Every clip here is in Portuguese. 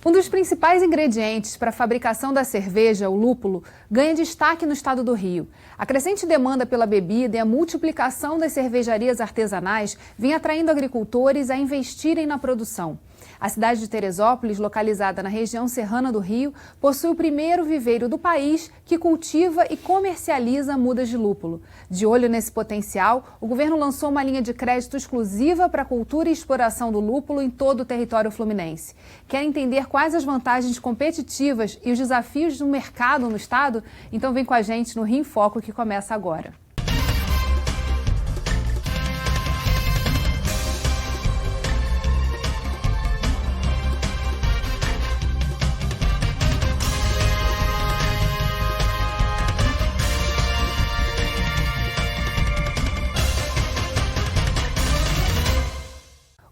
Um dos principais ingredientes para a fabricação da cerveja, o lúpulo, ganha destaque no estado do Rio. A crescente demanda pela bebida e a multiplicação das cervejarias artesanais vem atraindo agricultores a investirem na produção. A cidade de Teresópolis, localizada na região serrana do Rio, possui o primeiro viveiro do país que cultiva e comercializa mudas de lúpulo. De olho nesse potencial, o governo lançou uma linha de crédito exclusiva para a cultura e exploração do lúpulo em todo o território fluminense. Quer entender quais as vantagens competitivas e os desafios do mercado no estado? Então vem com a gente no Rio em Foco, que começa agora.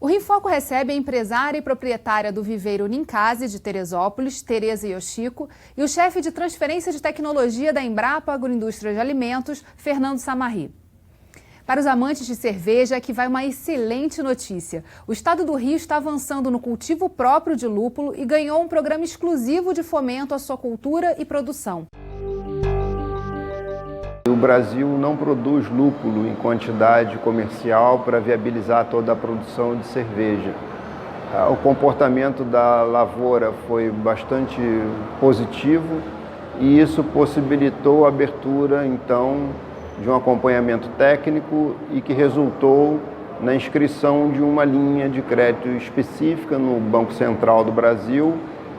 O Rio em Foco recebe a empresária e proprietária do viveiro Ninkasi de Teresópolis, Tereza Yoshiko, e o chefe de transferência de tecnologia da Embrapa Agroindústria de Alimentos, Fernando Samarri. Para os amantes de cerveja, aqui vai uma excelente notícia. O estado do Rio está avançando no cultivo próprio de lúpulo e ganhou um programa exclusivo de fomento à sua cultura e produção. O Brasil não produz lúpulo em quantidade comercial para viabilizar toda a produção de cerveja. O comportamento da lavoura foi bastante positivo e isso possibilitou a abertura, então, de um acompanhamento técnico e que resultou na inscrição de uma linha de crédito específica no Banco Central do Brasil,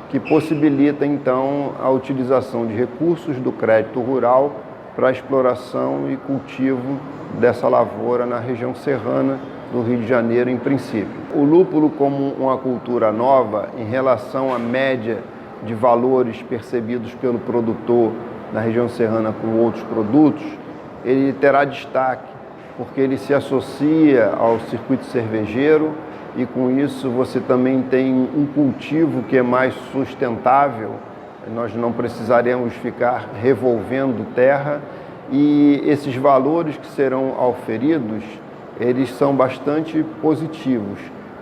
que possibilita, então, a utilização de recursos do crédito rural para a exploração e cultivo dessa lavoura na região serrana do Rio de Janeiro, em princípio. O lúpulo, como uma cultura nova, em relação à média de valores percebidos pelo produtor na região serrana com outros produtos, ele terá destaque, porque ele se associa ao circuito cervejeiro e, com isso, você também tem um cultivo que é mais sustentável. Nós não precisaremos ficar revolvendo terra e esses valores que serão auferidos, eles são bastante positivos.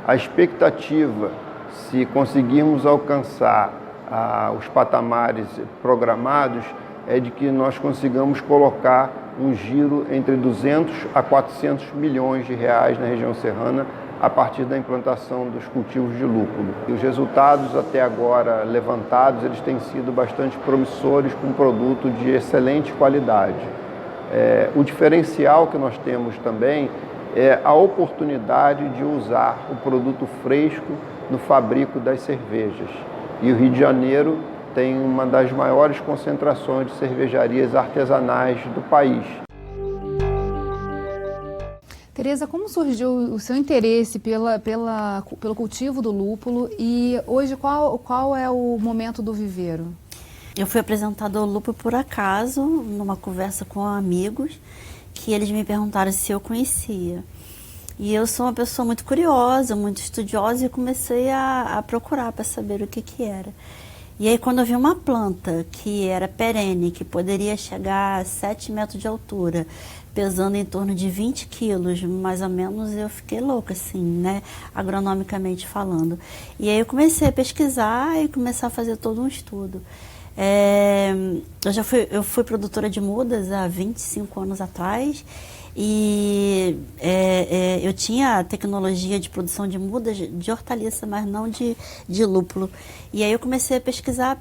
A expectativa, se conseguirmos alcançar os patamares programados, é de que nós consigamos colocar um giro entre 200 a 400 milhões de reais na região serrana a partir da implantação dos cultivos de lúpulo. E os resultados até agora levantados, eles têm sido bastante promissores com um produto de excelente qualidade. O diferencial que nós temos também é a oportunidade de usar o produto fresco no fabrico das cervejas. E o Rio de Janeiro tem uma das maiores concentrações de cervejarias artesanais do país. Tereza, como surgiu o seu interesse pelo cultivo do lúpulo e hoje qual é o momento do viveiro? Eu fui apresentada ao lúpulo por acaso, numa conversa com amigos, que eles me perguntaram se eu conhecia. E eu sou uma pessoa muito curiosa, muito estudiosa e comecei a procurar para saber o que era. E aí, quando eu vi uma planta que era perene, que poderia chegar a 7 metros de altura, pesando em torno de 20 quilos, mais ou menos, eu fiquei louca, assim, né, agronomicamente falando. E aí eu comecei a pesquisar e começar a fazer todo um estudo. Eu fui produtora de mudas há 25 anos atrás e eu tinha tecnologia de produção de mudas de hortaliça, mas não de lúpulo. E aí eu comecei a pesquisar.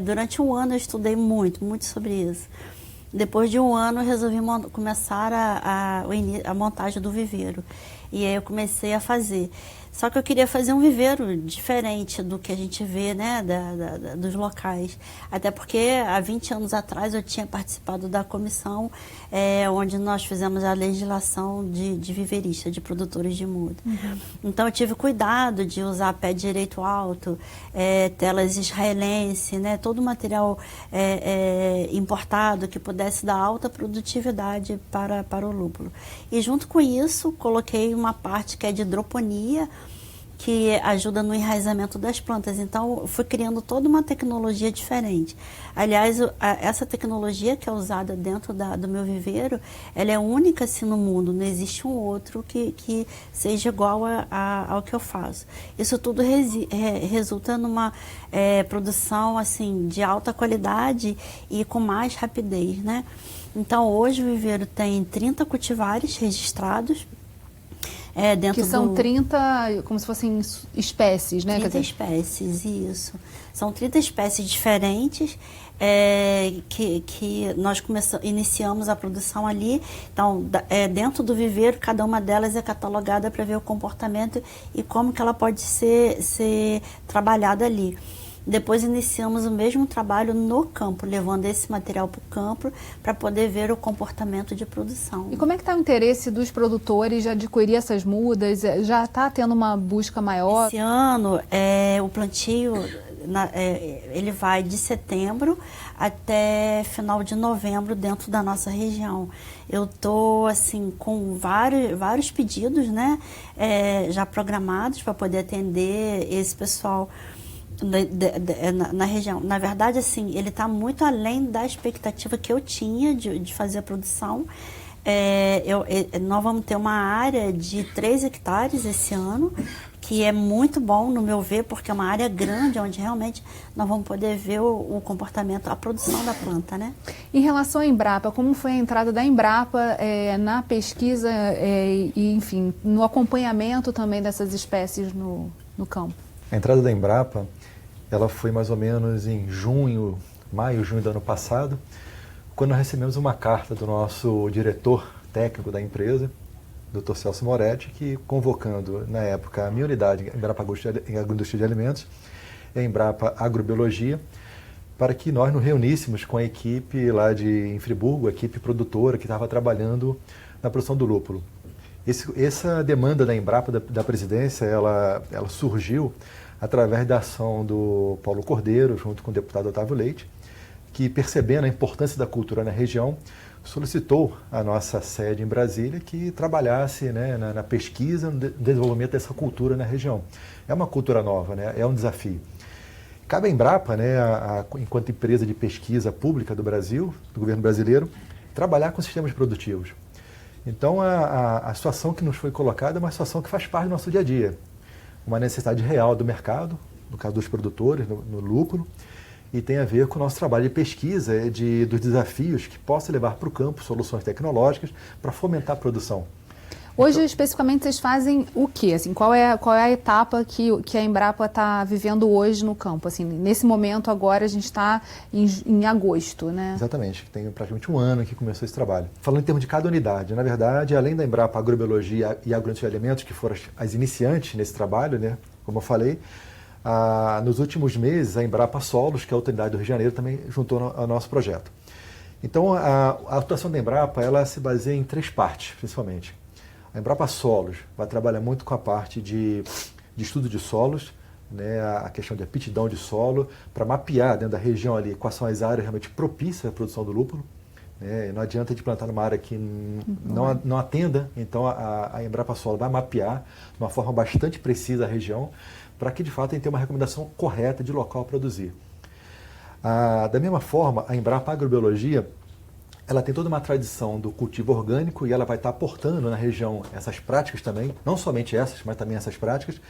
Durante um ano eu estudei muito sobre isso. Depois de um ano eu resolvi começar a montagem do viveiro. E aí eu comecei a fazer. Só que eu queria fazer um viveiro diferente do que a gente vê, né, dos locais. Até porque há 20 anos atrás eu tinha participado da comissão onde nós fizemos a legislação de viveirista, de produtores de muda. Uhum. Então eu tive cuidado de usar pé direito alto, telas israelense, né, todo o material importado que pudesse dar alta produtividade para o lúpulo. E junto com isso coloquei uma parte que é de hidroponia, que ajuda no enraizamento das plantas. Então, eu fui criando toda uma tecnologia diferente. Aliás, essa tecnologia que é usada dentro do meu viveiro, ela é única assim no mundo, não existe um outro que seja igual ao que eu faço. Isso tudo resulta numa produção assim de alta qualidade e com mais rapidez, né? Então, hoje o viveiro tem 30 cultivares registrados. Que são 30, como se fossem espécies, né? 30 espécies, isso. São 30 espécies diferentes que nós iniciamos a produção ali. Então, dentro do viveiro, cada uma delas é catalogada para ver o comportamento e como que ela pode ser trabalhada ali. Depois iniciamos o mesmo trabalho no campo, levando esse material para o campo para poder ver o comportamento de produção. E como é que está o interesse dos produtores de adquirir essas mudas? Já está tendo uma busca maior? Esse ano, o plantio ele vai de setembro até final de novembro dentro da nossa região. Eu estou assim, com vários pedidos, né, já programados para poder atender esse pessoal na região. Na verdade, assim, ele está muito além da expectativa que eu tinha de fazer a produção. Nós vamos ter uma área de 3 hectares esse ano, que é muito bom, no meu ver, porque é uma área grande, onde realmente nós vamos poder ver o comportamento, a produção da planta, né? Em relação à Embrapa, como foi a entrada da Embrapa na pesquisa e, enfim, no acompanhamento também dessas espécies no campo? A entrada da Embrapa, ela foi mais ou menos em maio, junho do ano passado, quando nós recebemos uma carta do nosso diretor técnico da empresa, Dr. Celso Moretti, que convocando, na época, a minha unidade, Embrapa Agroindústria de Alimentos, e a Embrapa Agrobiologia, para que nós nos reuníssemos com a equipe lá em Friburgo, a equipe produtora que estava trabalhando na produção do lúpulo. Essa demanda da Embrapa, da presidência, ela surgiu através da ação do Paulo Cordeiro, junto com o deputado Otávio Leite, que, percebendo a importância da cultura na região, solicitou a nossa sede em Brasília que trabalhasse, né, na pesquisa, no desenvolvimento dessa cultura na região. É uma cultura nova, né, é um desafio. Cabe à Embrapa, né, enquanto empresa de pesquisa pública do Brasil, do governo brasileiro, trabalhar com sistemas produtivos. Então, a situação que nos foi colocada é uma situação que faz parte do nosso dia a dia. Uma necessidade real do mercado, no caso dos produtores, no lúpulo, e tem a ver com o nosso trabalho de pesquisa dos desafios que possa levar para o campo soluções tecnológicas para fomentar a produção. Hoje, especificamente, vocês fazem o quê? Assim, qual é a etapa que a Embrapa está vivendo hoje no campo? Assim, nesse momento, agora, a gente está em agosto, né? Exatamente, tem praticamente um ano que começou esse trabalho. Falando em termos de cada unidade, na verdade, além da Embrapa Agrobiologia e Agroindústria de Alimentos, que foram as iniciantes nesse trabalho, né? Como eu falei, nos últimos meses, a Embrapa Solos, que é a outra unidade do Rio de Janeiro, também juntou ao nosso projeto. Então, a atuação da Embrapa, ela se baseia em 3 partes, principalmente. A Embrapa Solos vai trabalhar muito com a parte de estudo de solos, né, a questão de aptidão de solo, para mapear dentro da região ali quais são as áreas realmente propícias à produção do lúpulo. Né, não adianta de plantar numa área que não atenda, então a Embrapa Solos vai mapear de uma forma bastante precisa a região, para que de fato a gente tenha uma recomendação correta de local a produzir. Da mesma forma, a Embrapa Agrobiologia, ela tem toda uma tradição do cultivo orgânico e ela vai estar aportando na região essas práticas também, não somente essas, mas também essas práticas,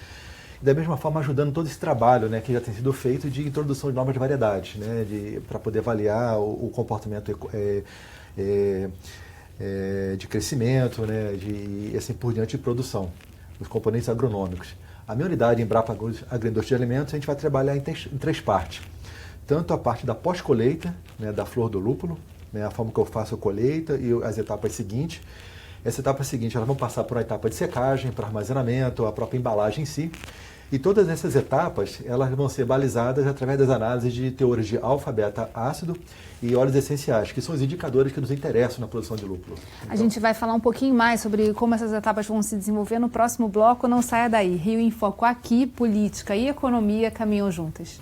e da mesma forma ajudando todo esse trabalho, né, que já tem sido feito de introdução de novas variedades, né, para poder avaliar o comportamento de crescimento, né, e assim por diante de produção, os componentes agronômicos. A minha unidade, Embrapa Agroindústria de Alimentos, a gente vai trabalhar em 3 partes. Tanto a parte da pós-colheita, né, da flor do lúpulo, né, a forma que eu faço a colheita e as etapas seguintes. Essa etapa seguinte, elas vão passar por uma etapa de secagem, para armazenamento, a própria embalagem em si. E todas essas etapas, elas vão ser balizadas através das análises de teores de alfa, beta, ácido e óleos essenciais, que são os indicadores que nos interessam na produção de lúpulo. Então, a gente vai falar um pouquinho mais sobre como essas etapas vão se desenvolver no próximo bloco. Não saia daí. Rio em Foco aqui, política e economia caminham juntas.